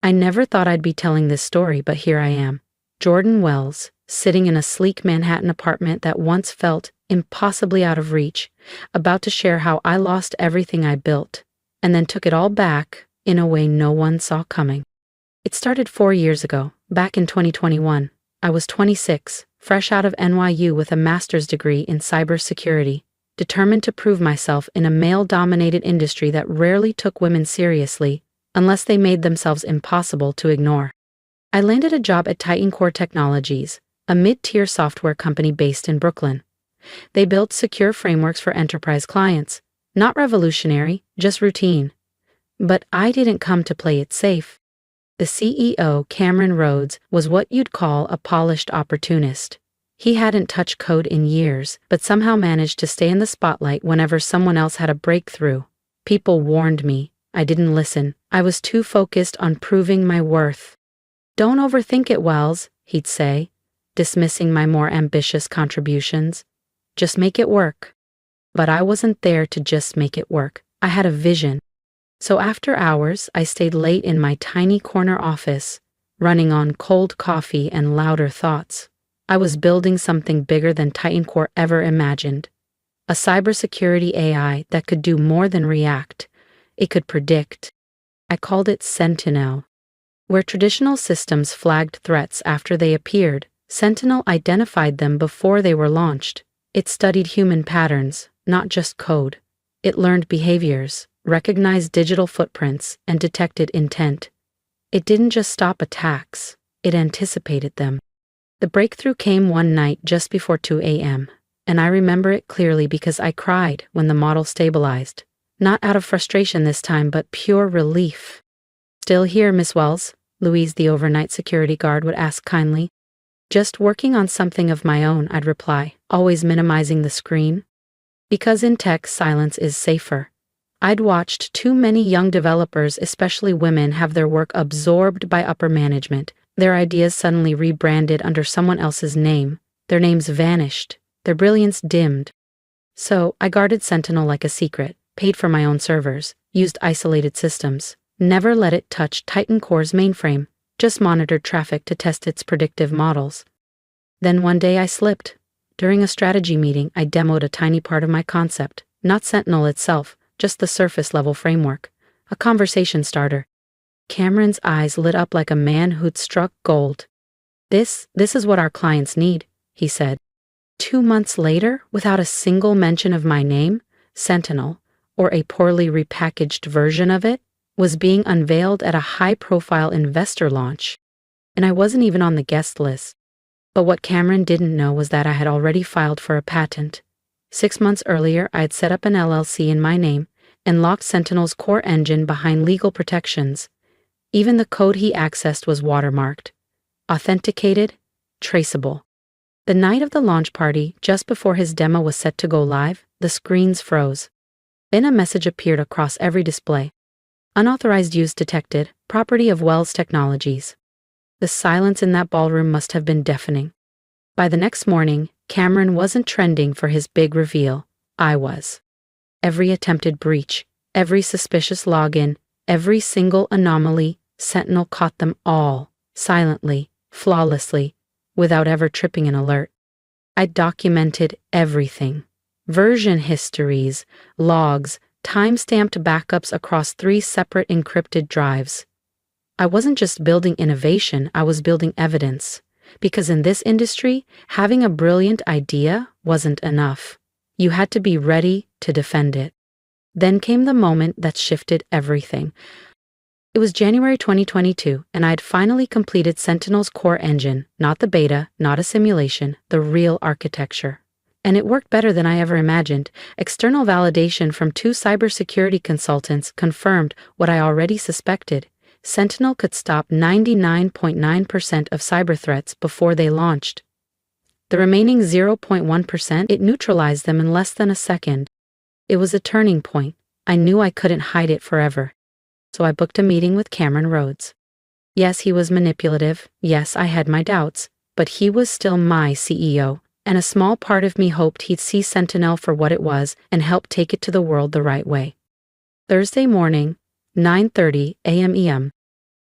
I never thought I'd be telling this story, but here I am. Jordan Wells, sitting in a sleek Manhattan apartment that once felt impossibly out of reach, about to share how I lost everything I built, and then took it all back in a way no one saw coming. It started 4 years ago, back in 2021. I was 26, fresh out of NYU with a master's degree in cybersecurity, determined to prove myself in a male-dominated industry that rarely took women seriously unless they made themselves impossible to ignore. I landed a job at TitanCore Technologies, a mid-tier software company based in Brooklyn. They built secure frameworks for enterprise clients, not revolutionary, just routine. But I didn't come to play it safe. The CEO, Cameron Rhodes, was what you'd call a polished opportunist. He hadn't touched code in years, but somehow managed to stay in the spotlight whenever someone else had a breakthrough. People warned me. I didn't listen. I was too focused on proving my worth. "Don't overthink it, Wells," he'd say, dismissing my more ambitious contributions. "Just make it work." But I wasn't there to just make it work. I had a vision. So after hours, I stayed late in my tiny corner office, running on cold coffee and louder thoughts. I was building something bigger than TitanCore ever imagined. A cybersecurity AI that could do more than react. It could predict. I called it Sentinel. Where traditional systems flagged threats after they appeared, Sentinel identified them before they were launched. It studied human patterns, not just code. It learned behaviors, recognized digital footprints, and detected intent. It didn't just stop attacks, it anticipated them. The breakthrough came one night just before 2 a.m., and I remember it clearly because I cried when the model stabilized. Not out of frustration this time, but pure relief. "Still here, Miss Wells?" Louise, the overnight security guard, would ask kindly. "Just working on something of my own," I'd reply, always minimizing the screen. Because in tech, silence is safer. I'd watched too many young developers, especially women, have their work absorbed by upper management, their ideas suddenly rebranded under someone else's name, their names vanished, their brilliance dimmed. So I guarded Sentinel like a secret, paid for my own servers, used isolated systems, never let it touch TitanCore's mainframe, just monitored traffic to test its predictive models. Then one day I slipped. During a strategy meeting, I demoed a tiny part of my concept, not Sentinel itself, just the surface-level framework, a conversation starter. Cameron's eyes lit up like a man who'd struck gold. This is what our clients need," he said. 2 months later, without a single mention of my name, Sentinel, or a poorly repackaged version of it, was being unveiled at a high-profile investor launch. And I wasn't even on the guest list. But what Cameron didn't know was that I had already filed for a patent. 6 months earlier, I had set up an LLC in my name and locked Sentinel's core engine behind legal protections. Even the code he accessed was watermarked, authenticated, traceable. The night of the launch party, just before his demo was set to go live, the screens froze. Then a message appeared across every display. "Unauthorized use detected, property of Wells Technologies." The silence in that ballroom must have been deafening. By the next morning, Cameron wasn't trending for his big reveal. I was. Every attempted breach, every suspicious login, every single anomaly, Sentinel caught them all, silently, flawlessly, without ever tripping an alert. I documented everything. Version histories, logs, time-stamped backups across 3 separate encrypted drives. I wasn't just building innovation, I was building evidence. Because in this industry, having a brilliant idea wasn't enough. You had to be ready to defend it. Then came the moment that shifted everything. It was January 2022, and I had finally completed Sentinel's core engine, not the beta, not a simulation, the real architecture. And it worked better than I ever imagined. External validation from 2 cybersecurity consultants confirmed what I already suspected. Sentinel could stop 99.9% of cyber threats before they launched. The remaining 0.1%, it neutralized them in less than a second. It was a turning point. I knew I couldn't hide it forever. So I booked a meeting with Cameron Rhodes. Yes, he was manipulative. Yes, I had my doubts. But he was still my CEO, and a small part of me hoped he'd see Sentinel for what it was and help take it to the world the right way. Thursday morning, 9:30 a.m. EM.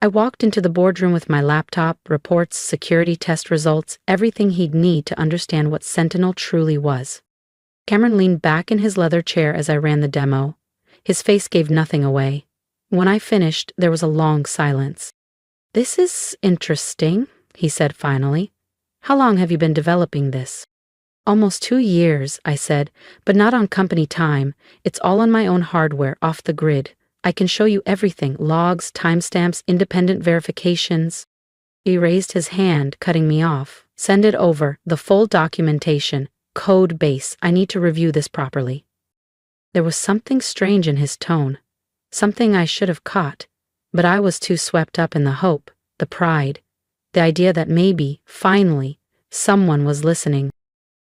I walked into the boardroom with my laptop, reports, security test results, everything he'd need to understand what Sentinel truly was. Cameron leaned back in his leather chair as I ran the demo. His face gave nothing away. When I finished, there was a long silence. "This is interesting," he said finally. "How long have you been developing this?" "Almost 2 years," I said, "but not on company time. It's all on my own hardware, off the grid. I can show you everything, logs, timestamps, independent verifications." He raised his hand, cutting me off. "Send it over, the full documentation, code base. I need to review this properly." There was something strange in his tone, something I should have caught, but I was too swept up in the hope, the pride, the idea that maybe, finally, someone was listening.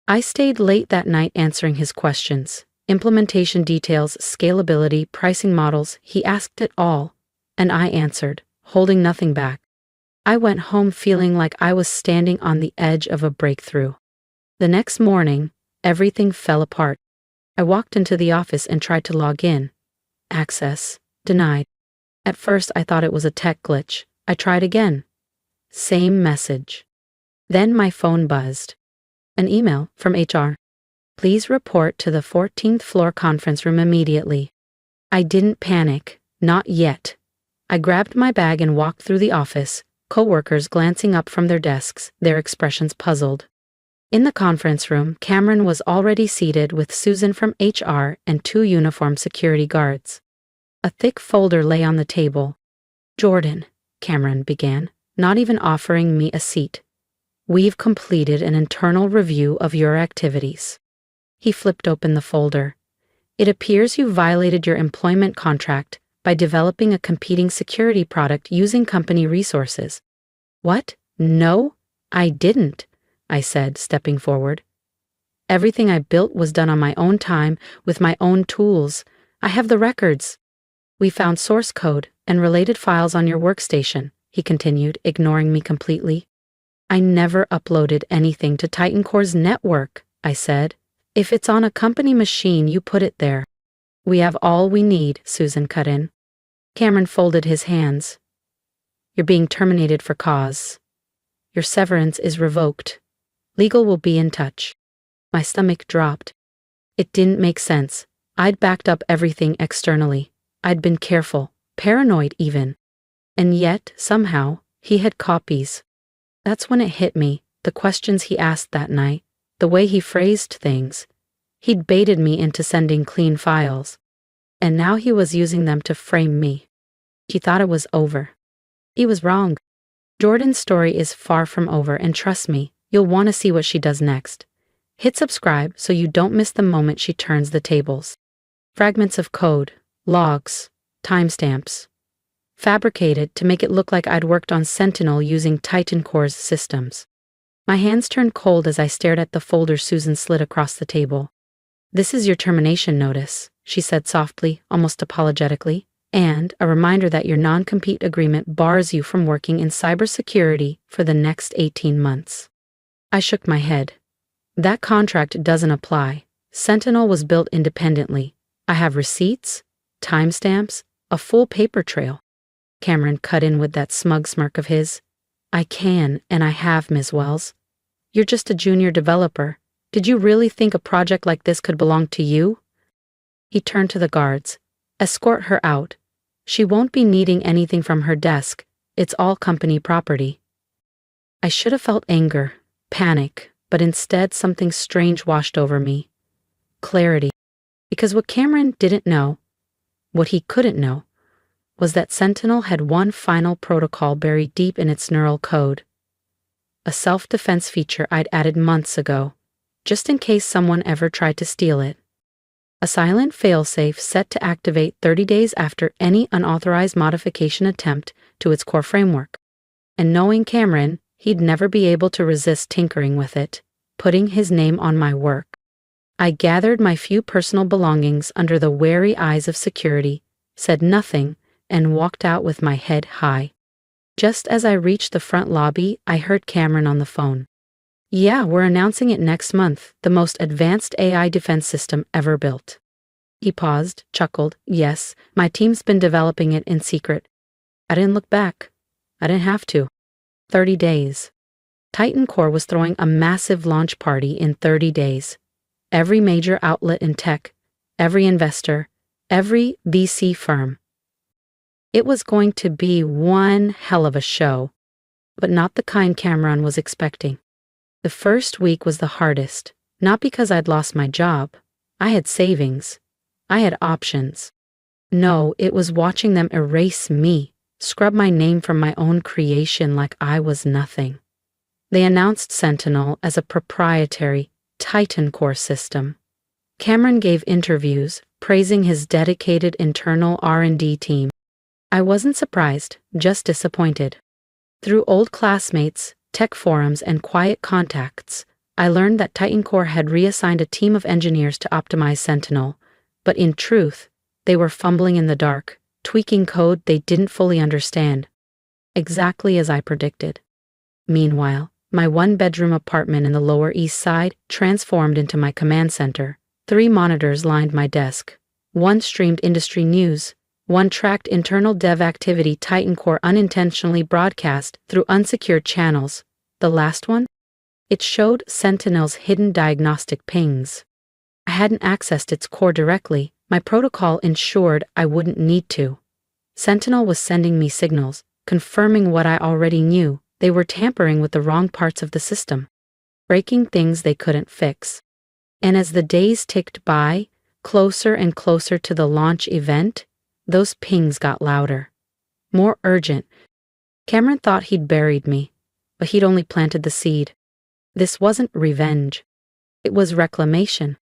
I stayed late that night answering his questions. Implementation details, scalability, pricing models, he asked it all, and I answered, holding nothing back. I went home feeling like I was standing on the edge of a breakthrough. The next morning, everything fell apart. I walked into the office and tried to log in. Access denied. At first I thought it was a tech glitch. I tried again. Same message. Then my phone buzzed. An email from HR. "Please report to the 14th floor conference room immediately." I didn't panic, not yet. I grabbed my bag and walked through the office, coworkers glancing up from their desks, their expressions puzzled. In the conference room, Cameron was already seated with Susan from HR and 2 uniformed security guards. A thick folder lay on the table. "Jordan," Cameron began, not even offering me a seat. "We've completed an internal review of your activities." He flipped open the folder. "It appears you violated your employment contract by developing a competing security product using company resources." "What? No, I didn't," I said, stepping forward. "Everything I built was done on my own time, with my own tools. I have the records." "We found source code and related files on your workstation," he continued, ignoring me completely. "I never uploaded anything to TitanCore's network," I said. "If it's on a company machine, you put it there." "We have all we need," Susan cut in. Cameron folded his hands. "You're being terminated for cause. Your severance is revoked. Legal will be in touch." My stomach dropped. It didn't make sense. I'd backed up everything externally. I'd been careful, paranoid even. And yet, somehow, he had copies. That's when it hit me, the questions he asked that night, the way he phrased things. He'd baited me into sending clean files. And now he was using them to frame me. He thought it was over. He was wrong. Jordan's story is far from over, and trust me, you'll want to see what she does next. Hit subscribe so you don't miss the moment she turns the tables. Fragments of code, logs, timestamps. Fabricated to make it look like I'd worked on Sentinel using TitanCore's systems. My hands turned cold as I stared at the folder Susan slid across the table. "This is your termination notice," she said softly, almost apologetically, "and a reminder that your non-compete agreement bars you from working in cybersecurity for the next 18 months. I shook my head. "That contract doesn't apply. Sentinel was built independently. I have receipts, timestamps, a full paper trail." Cameron cut in with that smug smirk of his. "I can, and I have, Ms. Wells. You're just a junior developer. Did you really think a project like this could belong to you?" He turned to the guards. "Escort her out. She won't be needing anything from her desk. It's all company property." I should have felt anger, panic, but instead something strange washed over me. Clarity. Because what Cameron didn't know, what he couldn't know, was that Sentinel had one final protocol buried deep in its neural code. A self-defense feature I'd added months ago, just in case someone ever tried to steal it. A silent failsafe set to activate 30 days after any unauthorized modification attempt to its core framework. And knowing Cameron, he'd never be able to resist tinkering with it, putting his name on my work. I gathered my few personal belongings under the wary eyes of security, said nothing, and walked out with my head high. Just as I reached the front lobby, I heard Cameron on the phone. "Yeah, we're announcing it next month, the most advanced AI defense system ever built." He paused, chuckled. "Yes, my team's been developing it in secret." I didn't look back. I didn't have to. 30 days. TitanCore was throwing a massive launch party in 30 days. Every major outlet in tech, every investor, every VC firm. It was going to be one hell of a show, but not the kind Cameron was expecting. The first week was the hardest, not because I'd lost my job. I had savings. I had options. No, it was watching them erase me, scrub my name from my own creation like I was nothing. They announced Sentinel as a proprietary TitanCore system. Cameron gave interviews praising his dedicated internal R&D team. I wasn't surprised, just disappointed. Through old classmates, tech forums, and quiet contacts, I learned that TitanCore had reassigned a team of engineers to optimize Sentinel, but in truth, they were fumbling in the dark, tweaking code they didn't fully understand. Exactly as I predicted. Meanwhile, my one-bedroom apartment in the Lower East Side transformed into my command center. 3 monitors lined my desk. One streamed industry news. One tracked internal dev activity TitanCore unintentionally broadcast through unsecured channels. The last one? It showed Sentinel's hidden diagnostic pings. I hadn't accessed its core directly. My protocol ensured I wouldn't need to. Sentinel was sending me signals, confirming what I already knew. They were tampering with the wrong parts of the system, breaking things they couldn't fix. And as the days ticked by, closer and closer to the launch event, those pings got louder, more urgent. Cameron thought he'd buried me, but he'd only planted the seed. This wasn't revenge. It was reclamation.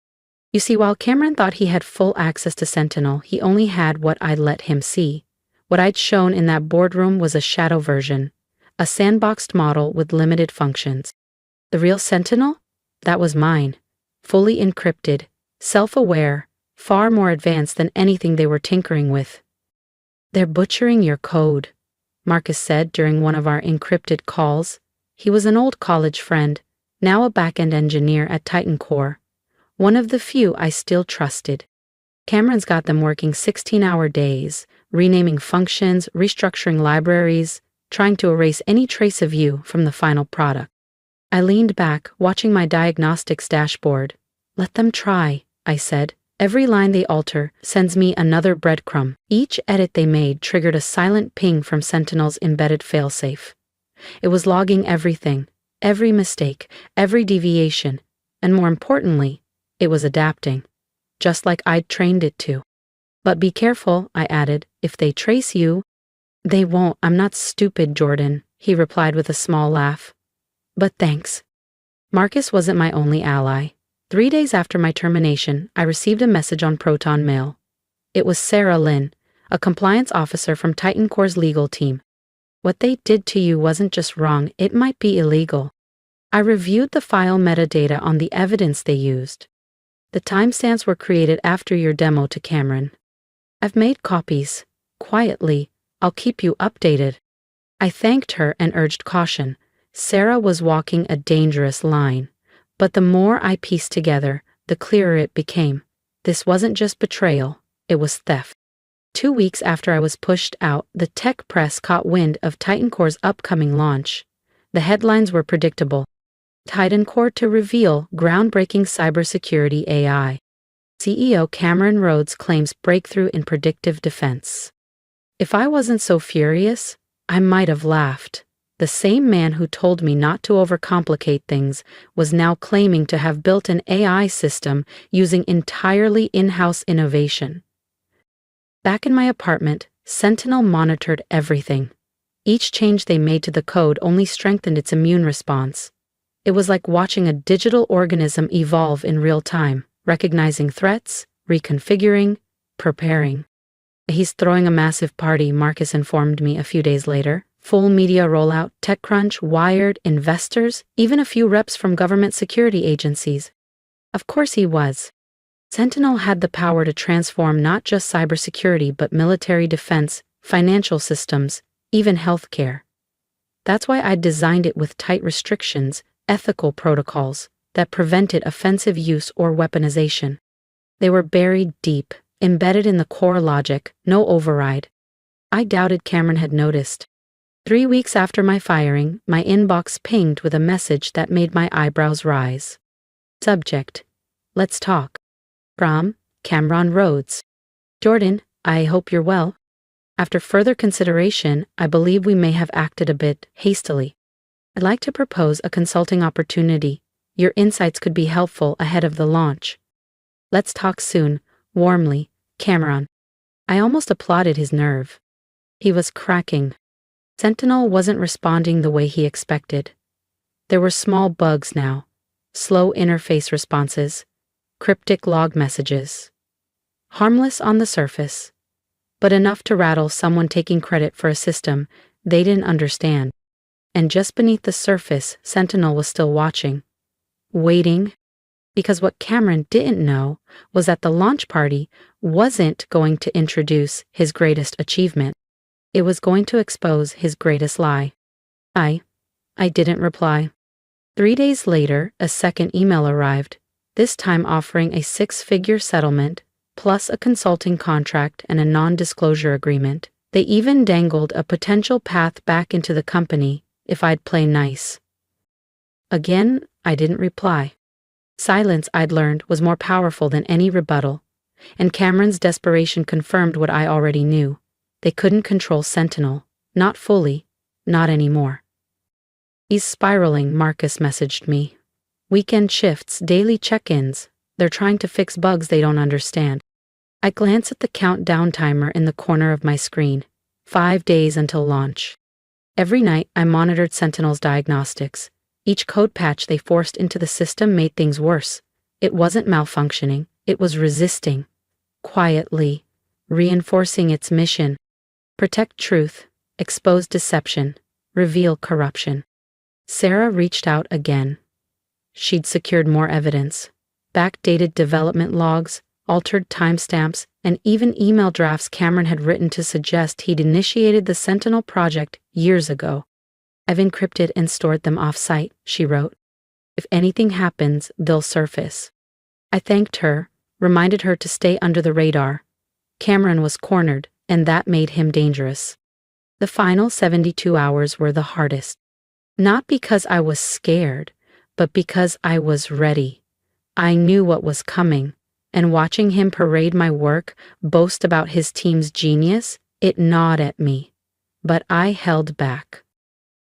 You see, while Cameron thought he had full access to Sentinel, he only had what I'd let him see. What I'd shown in that boardroom was a shadow version, a sandboxed model with limited functions. The real Sentinel? That was mine. Fully encrypted, self-aware, far more advanced than anything they were tinkering with. "They're butchering your code," Marcus said during one of our encrypted calls. He was an old college friend, now a back-end engineer at TitanCore, one of the few I still trusted. Cameron's got them working 16-hour days, renaming functions, restructuring libraries, trying to erase any trace of you from the final product. I leaned back, watching my diagnostics dashboard. "Let them try," I said. "Every line they alter sends me another breadcrumb." Each edit they made triggered a silent ping from Sentinel's embedded failsafe. It was logging everything, every mistake, every deviation, and more importantly, it was adapting, just like I'd trained it to. "But be careful," I added. "If they trace you—" "They won't. I'm not stupid, Jordan," he replied with a small laugh. "But thanks." Marcus wasn't my only ally. 3 days after my termination, I received a message on Proton Mail. It was Sarah Lynn, a compliance officer from TitanCore's legal team. "What they did to you wasn't just wrong, it might be illegal. I reviewed the file metadata on the evidence they used. The timestamps were created after your demo to Cameron. I've made copies. Quietly, I'll keep you updated." I thanked her and urged caution. Sarah was walking a dangerous line. But the more I pieced together, the clearer it became. This wasn't just betrayal, it was theft. 2 weeks after I was pushed out, the tech press caught wind of TitanCore's upcoming launch. The headlines were predictable. TitanCore to reveal groundbreaking cybersecurity AI. CEO Cameron Rhodes claims breakthrough in predictive defense. If I wasn't so furious, I might have laughed. The same man who told me not to overcomplicate things was now claiming to have built an AI system using entirely in-house innovation. Back in my apartment, Sentinel monitored everything. Each change they made to the code only strengthened its immune response. It was like watching a digital organism evolve in real time, recognizing threats, reconfiguring, preparing. "He's throwing a massive party," Marcus informed me a few days later. "Full media rollout, TechCrunch, Wired, investors, even a few reps from government security agencies." Of course he was. Sentinel had the power to transform not just cybersecurity but military defense, financial systems, even healthcare. That's why I designed it with tight restrictions, ethical protocols that prevented offensive use or weaponization. They were buried deep, embedded in the core logic, no override. I doubted Cameron had noticed. 3 weeks after my firing, my inbox pinged with a message that made my eyebrows rise. Subject: Let's talk. From Cameron Rhodes. Jordan, I hope you're well. After further consideration, I believe we may have acted a bit hastily. I'd like to propose a consulting opportunity. Your insights could be helpful ahead of the launch. Let's talk soon. Warmly, Cameron. I almost applauded his nerve. He was cracking. Sentinel wasn't responding the way he expected. There were small bugs now, slow interface responses, cryptic log messages. Harmless on the surface, but enough to rattle someone taking credit for a system they didn't understand. And just beneath the surface, Sentinel was still watching. Waiting. Because what Cameron didn't know was that the launch party wasn't going to introduce his greatest achievement. It was going to expose his greatest lie. I didn't reply. 3 days later, a second email arrived, this time offering a 6-figure settlement, plus a consulting contract and a non-disclosure agreement. They even dangled a potential path back into the company if I'd play nice. Again, I didn't reply. Silence, I'd learned, was more powerful than any rebuttal, and Cameron's desperation confirmed what I already knew. They couldn't control Sentinel, not fully, not anymore. He's spiraling, Marcus messaged me. Weekend shifts, daily check-ins. They're trying to fix bugs they don't understand. I glance at the countdown timer in the corner of my screen. 5 days until launch. Every night, I monitored Sentinel's diagnostics. Each code patch they forced into the system made things worse. It wasn't malfunctioning, it was resisting. Quietly, reinforcing its mission. Protect truth, expose deception, reveal corruption. Sarah reached out again. She'd secured more evidence. Backdated development logs, altered timestamps, and even email drafts Cameron had written to suggest he'd initiated the Sentinel project years ago. I've encrypted and stored them off-site, she wrote. If anything happens, they'll surface. I thanked her, reminded her to stay under the radar. Cameron was cornered, and that made him dangerous. The final 72 hours were the hardest. Not because I was scared, but because I was ready. I knew what was coming, and watching him parade my work, boast about his team's genius, it gnawed at me. But I held back.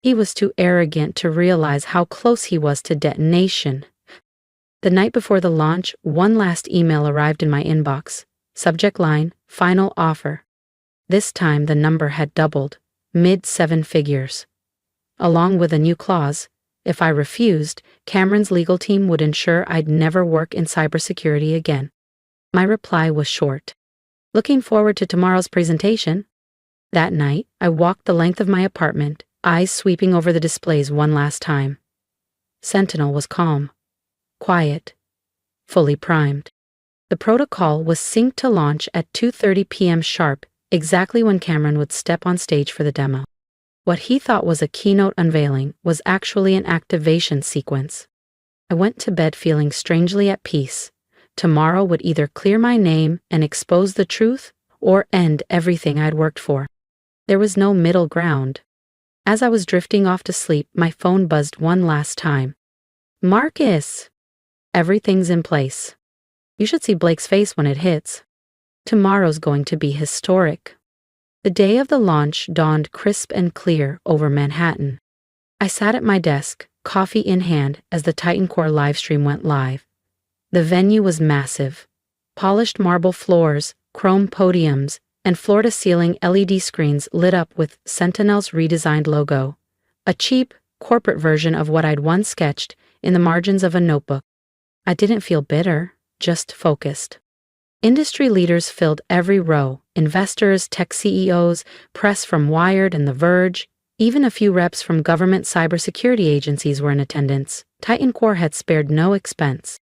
He was too arrogant to realize how close he was to detonation. The night before the launch, one last email arrived in my inbox. Subject line, final offer. This time the number had doubled, mid-7 figures. Along with a new clause, if I refused, Cameron's legal team would ensure I'd never work in cybersecurity again. My reply was short. Looking forward to tomorrow's presentation. That night, I walked the length of my apartment, eyes sweeping over the displays one last time. Sentinel was calm, quiet, fully primed. The protocol was synced to launch at 2:30 p.m. sharp, exactly when Cameron would step on stage for the demo. What he thought was a keynote unveiling was actually an activation sequence. I went to bed feeling strangely at peace. Tomorrow would either clear my name and expose the truth, or end everything I'd worked for. There was no middle ground. As I was drifting off to sleep, my phone buzzed one last time. Marcus! Everything's in place. You should see Blake's face when it hits. Tomorrow's going to be historic. The day of the launch dawned crisp and clear over Manhattan. I sat at my desk, coffee in hand, as the TitanCore livestream went live. The venue was massive. Polished marble floors, chrome podiums, and floor-to-ceiling LED screens lit up with Sentinel's redesigned logo, a cheap, corporate version of what I'd once sketched in the margins of a notebook. I didn't feel bitter, just focused. Industry leaders filled every row, investors, tech CEOs, press from Wired and The Verge, even a few reps from government cybersecurity agencies were in attendance. TitanCore had spared no expense.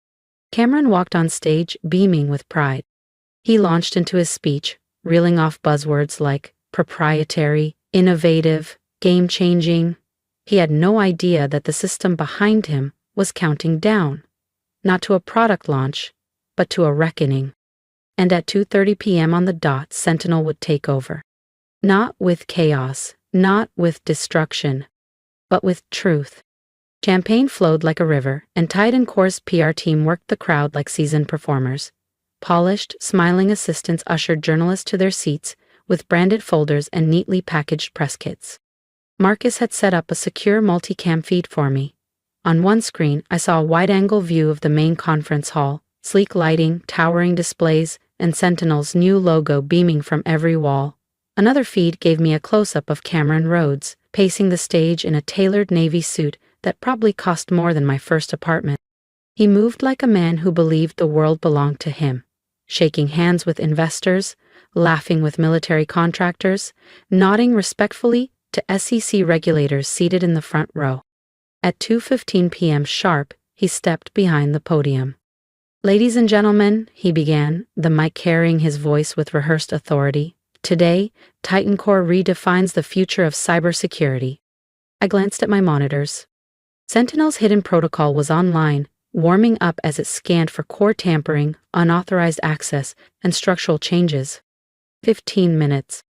Cameron walked on stage, beaming with pride. He launched into his speech, reeling off buzzwords like proprietary, innovative, game-changing. He had no idea that the system behind him was counting down, not to a product launch, but to a reckoning. And at 2:30 p.m. on the dot, Sentinel would take over. Not with chaos, Not with destruction, but with truth. Champagne flowed like a river, and TitanCore's PR team worked the crowd like seasoned performers. Polished, smiling assistants ushered journalists to their seats, with branded folders and neatly packaged press kits. Marcus had set up a secure multicam feed for me. On one screen, I saw a wide-angle view of the main conference hall, sleek lighting, towering displays, and Sentinel's new logo beaming from every wall. Another feed gave me a close-up of Cameron Rhodes, pacing the stage in a tailored navy suit that probably cost more than my first apartment. He moved like a man who believed the world belonged to him, shaking hands with investors, laughing with military contractors, nodding respectfully to SEC regulators seated in the front row. At 2:15 p.m. sharp, he stepped behind the podium. "Ladies and gentlemen," he began, the mic carrying his voice with rehearsed authority, "today, TitanCore redefines the future of cybersecurity." I glanced at my monitors. Sentinel's hidden protocol was online, warming up as it scanned for core tampering, unauthorized access, and structural changes. 15 minutes.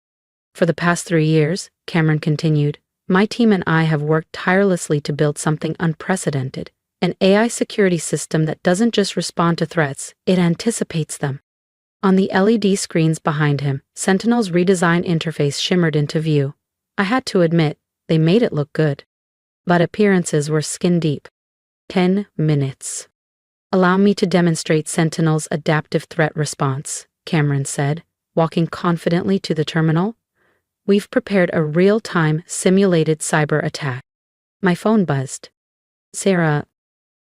"For the past 3 years," Cameron continued, "my team and I have worked tirelessly to build something unprecedented, an AI security system that doesn't just respond to threats, it anticipates them." On the LED screens behind him, Sentinel's redesigned interface shimmered into view. I had to admit, they made it look good. But appearances were skin-deep. 10 minutes. "Allow me to demonstrate Sentinel's adaptive threat response," Cameron said, walking confidently to the terminal. "We've prepared a real-time simulated cyber attack." My phone buzzed. "Sarah."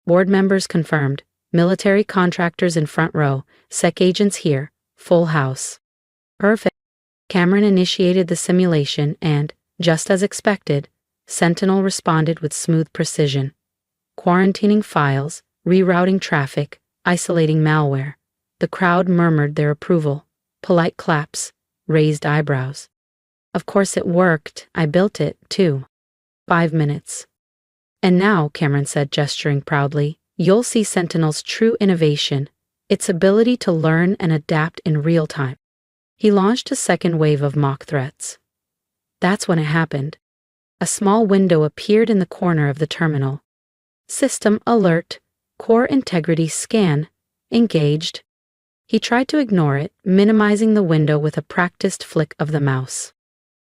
Board members confirmed. "Military contractors in front row, SEC agents here, full house." "Perfect." Cameron initiated the simulation and, just as expected, Sentinel responded with smooth precision. Quarantining files, rerouting traffic, isolating malware. The crowd murmured their approval. Polite claps, raised eyebrows. "Of course it worked. I built it, too." 5 minutes. "And now," Cameron said, gesturing proudly, "you'll see Sentinel's true innovation, its ability to learn and adapt in real time." He launched a second wave of mock threats. That's when it happened. A small window appeared in the corner of the terminal. "System alert, core integrity scan, engaged." He tried to ignore it, minimizing the window with a practiced flick of the mouse.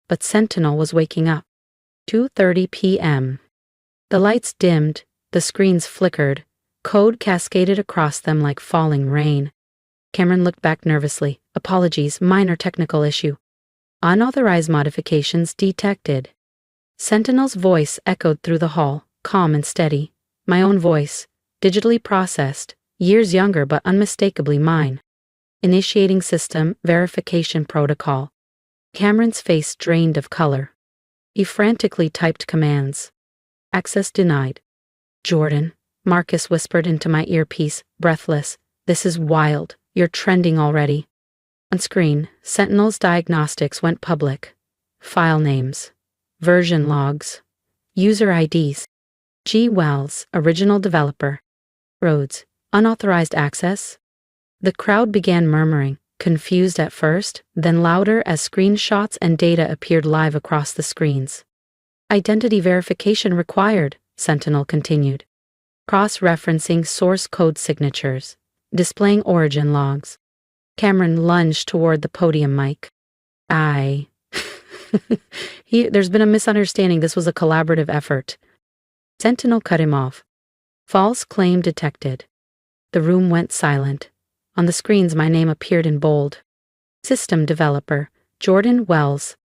But Sentinel was waking up. 2:30 p.m. The lights dimmed, the screens flickered, code cascaded across them like falling rain. Cameron looked back nervously. "Apologies, minor technical issue." "Unauthorized modifications detected." Sentinel's voice echoed through the hall, calm and steady. My own voice, digitally processed, years younger but unmistakably mine. "Initiating system verification protocol." Cameron's face drained of color. He frantically typed commands. "Access denied." "Jordan," Marcus whispered into my earpiece, breathless, "this is wild. You're trending already." On screen, Sentinel's diagnostics went public. File names. Version logs. User IDs. G. Wells, original developer. Rhodes, unauthorized access. The crowd began murmuring, confused at first, then louder as screenshots and data appeared live across the screens. "Identity verification required," Sentinel continued. Cross-referencing source code signatures. Displaying origin logs. Cameron lunged toward the podium mic. There's been a misunderstanding. This was a collaborative effort." Sentinel cut him off. "False claim detected." The room went silent. On the screens, my name appeared in bold. System developer, Jordan Wells.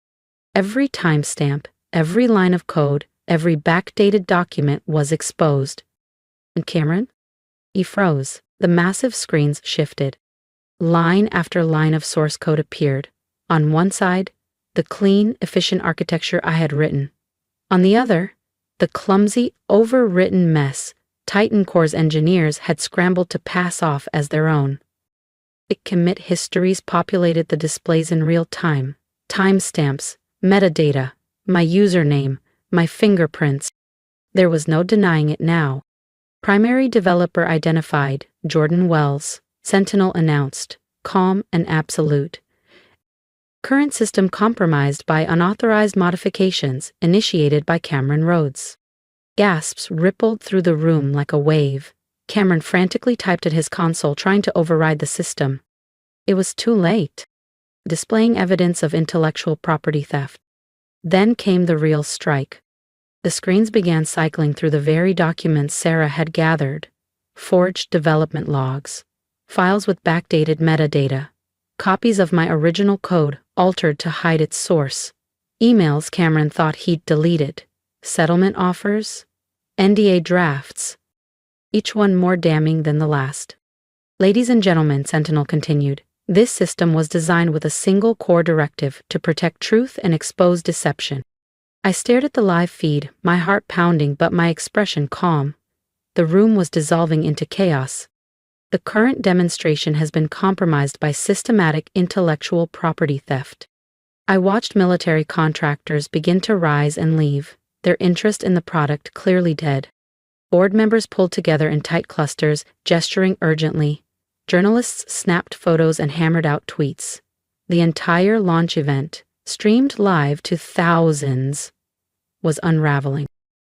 Every timestamp, every line of code, every backdated document was exposed. "And Cameron?" He froze. The massive screens shifted. Line after line of source code appeared. On one side, the clean, efficient architecture I had written. On the other, the clumsy, overwritten mess TitanCore's engineers had scrambled to pass off as their own. Commit histories populated the displays in real time. Timestamps, metadata, my username, my fingerprints. There was no denying it now. "Primary developer identified, Jordan Wells," Sentinel announced, calm and absolute. Current system compromised by unauthorized modifications initiated by Cameron Rhodes. Gasps rippled through the room like a wave. Cameron frantically typed at his console trying to override the system. It was too late. Displaying evidence of intellectual property theft. Then came the real strike. The screens began cycling through the very documents Sarah had gathered. Forged development logs. Files with backdated metadata. Copies of my original code altered to hide its source. Emails Cameron thought he'd deleted. Settlement offers. NDA drafts. Each one more damning than the last. Ladies and gentlemen, Sentinel continued, this system was designed with a single core directive to protect truth and expose deception. I stared at the live feed, my heart pounding but my expression calm. The room was dissolving into chaos. The current demonstration has been compromised by systematic intellectual property theft. I watched military contractors begin to rise and leave, their interest in the product clearly dead. Board members pulled together in tight clusters, gesturing urgently. Journalists snapped photos and hammered out tweets. The entire launch event, streamed live to thousands, was unraveling.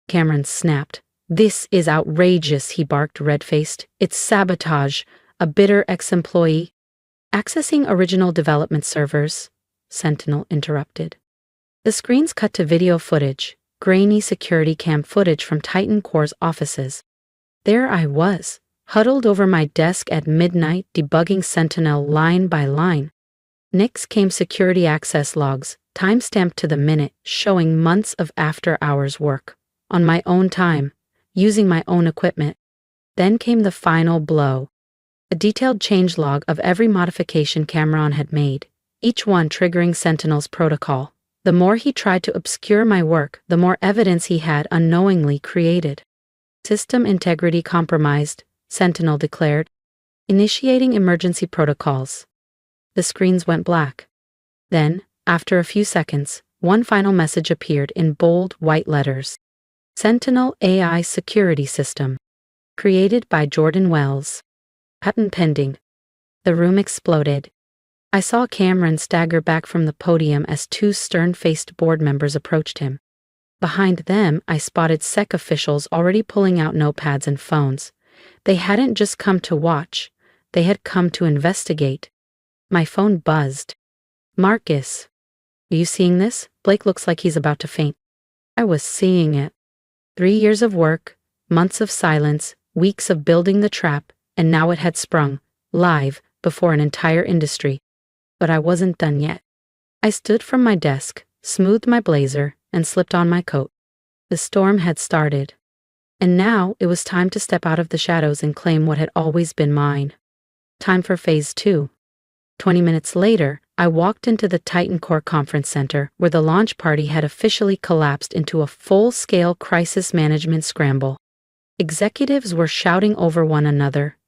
Cameron snapped. This is outrageous, he barked red-faced. It's sabotage, a bitter ex-employee. Accessing original development servers, Sentinel interrupted. The screens cut to video footage, grainy security cam footage from TitanCore's offices. There I was, huddled over my desk at midnight debugging Sentinel line by line. Next came security access logs, time-stamped to the minute, showing months of after-hours work. On my own time, using my own equipment. Then came the final blow. A detailed changelog of every modification Cameron had made, each one triggering Sentinel's protocol. The more he tried to obscure my work, the more evidence he had unknowingly created. System integrity compromised, Sentinel declared, initiating emergency protocols. The screens went black. Then, after a few seconds, one final message appeared in bold white letters. Sentinel AI Security System. Created by Jordan Wells. Patent pending. The room exploded. I saw Cameron stagger back from the podium as two stern-faced board members approached him. Behind them, I spotted SEC officials already pulling out notepads and phones. They hadn't just come to watch, they had come to investigate. My phone buzzed. Marcus. Are you seeing this? Blake looks like he's about to faint. I was seeing it. 3 years of work, months of silence, weeks of building the trap, and now it had sprung, live, before an entire industry. But I wasn't done yet. I stood from my desk, smoothed my blazer, and slipped on my coat. The storm had started. And now it was time to step out of the shadows and claim what had always been mine. Time for Phase 2. 20 minutes later, I walked into the TitanCore Conference Center, where the launch party had officially collapsed into a full-scale crisis management scramble. Executives were shouting over one another.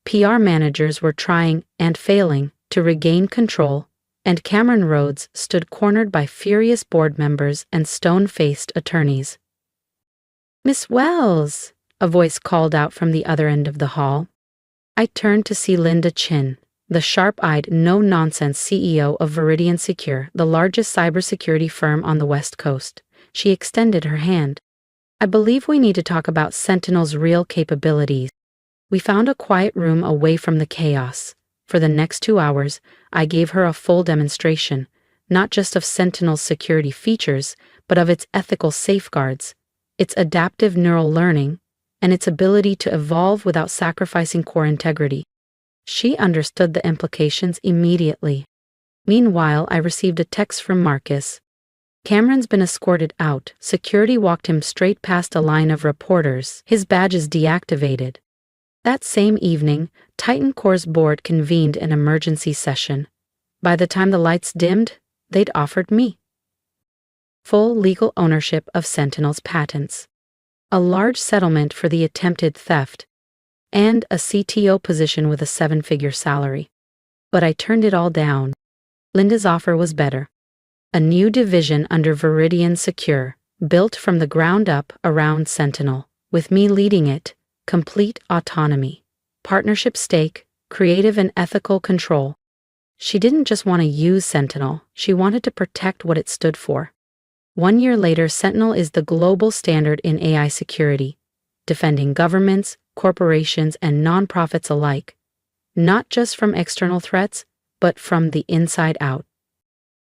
PR managers were trying, and failing, to regain control, and Cameron Rhodes stood cornered by furious board members and stone-faced attorneys. "Miss Wells," a voice called out from the other end of the hall. I turned to see Linda Chin, the sharp-eyed, no-nonsense CEO of Veridian Secure, the largest cybersecurity firm on the West Coast. She extended her hand. "I believe we need to talk about Sentinel's real capabilities." We found a quiet room away from the chaos. For the next 2 hours, I gave her a full demonstration, not just of Sentinel's security features, but of its ethical safeguards, its adaptive neural learning, and its ability to evolve without sacrificing core integrity. She understood the implications immediately. Meanwhile, I received a text from Marcus. "Cameron's been escorted out." Security walked him straight past a line of reporters, his badges deactivated. That same evening, TitanCore's board convened an emergency session. By the time the lights dimmed, they'd offered me full legal ownership of Sentinel's patents, a large settlement for the attempted theft, and a CTO position with a 7-figure salary. But I turned it all down. Linda's offer was better. A new division under Veridian Secure, built from the ground up around Sentinel, with me leading it, complete autonomy, partnership stake, creative and ethical control. She didn't just want to use Sentinel, she wanted to protect what it stood for. 1 year later, Sentinel is the global standard in AI security, defending governments, corporations, and nonprofits alike, not just from external threats, but from the inside out.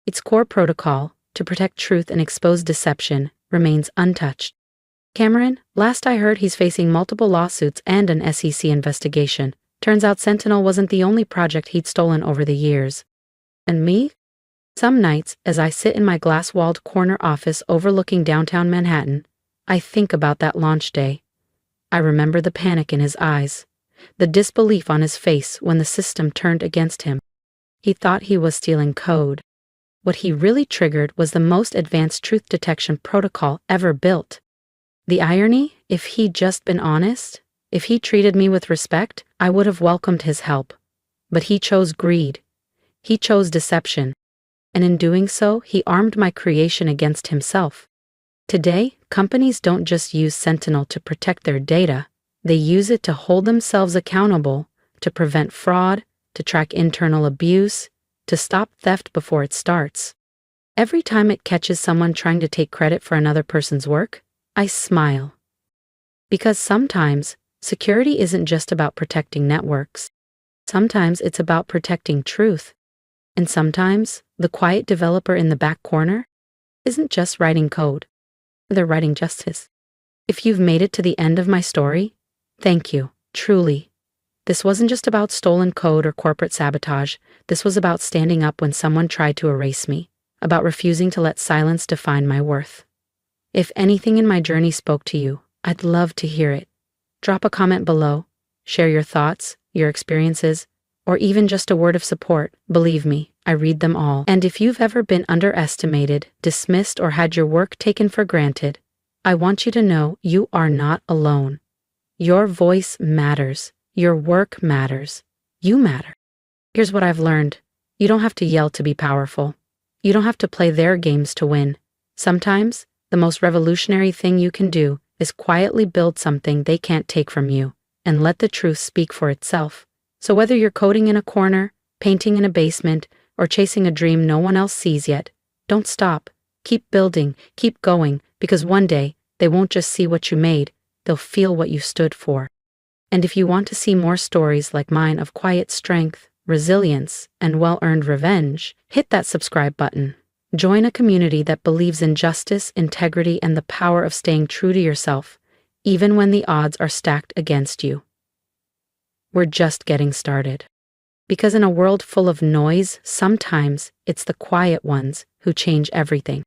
Its core protocol, to protect truth and expose deception, remains untouched. Cameron, last I heard, he's facing multiple lawsuits and an SEC investigation. Turns out Sentinel wasn't the only project he'd stolen over the years. And me? Some nights, as I sit in my glass-walled corner office overlooking downtown Manhattan, I think about that launch day. I remember the panic in his eyes, the disbelief on his face when the system turned against him. He thought he was stealing code. What he really triggered was the most advanced truth detection protocol ever built. The irony, if he'd just been honest, if he treated me with respect, I would have welcomed his help. But he chose greed. He chose deception. And in doing so, he armed my creation against himself. Today, companies don't just use Sentinel to protect their data. They use it to hold themselves accountable, to prevent fraud, to track internal abuse, to stop theft before it starts. Every time it catches someone trying to take credit for another person's work, I smile. Because sometimes, security isn't just about protecting networks. Sometimes it's about protecting truth. And sometimes, the quiet developer in the back corner isn't just writing code. They're writing justice. If you've made it to the end of my story, thank you, truly. This wasn't just about stolen code or corporate sabotage. This was about standing up when someone tried to erase me, about refusing to let silence define my worth. If anything in my journey spoke to you, I'd love to hear it. Drop a comment below, share your thoughts, your experiences, or even just a word of support. Believe me, I read them all. And if you've ever been underestimated, dismissed, or had your work taken for granted, I want you to know you are not alone. Your voice matters. Your work matters. You matter. Here's what I've learned. You don't have to yell to be powerful. You don't have to play their games to win. Sometimes, the most revolutionary thing you can do is quietly build something they can't take from you, and let the truth speak for itself. So whether you're coding in a corner, painting in a basement, or chasing a dream no one else sees yet, don't stop. Keep building, keep going, because one day, they won't just see what you made, they'll feel what you stood for. And if you want to see more stories like mine of quiet strength, resilience, and well-earned revenge, hit that subscribe button. Join a community that believes in justice, integrity, and the power of staying true to yourself, even when the odds are stacked against you. We're just getting started. Because in a world full of noise, sometimes it's the quiet ones who change everything.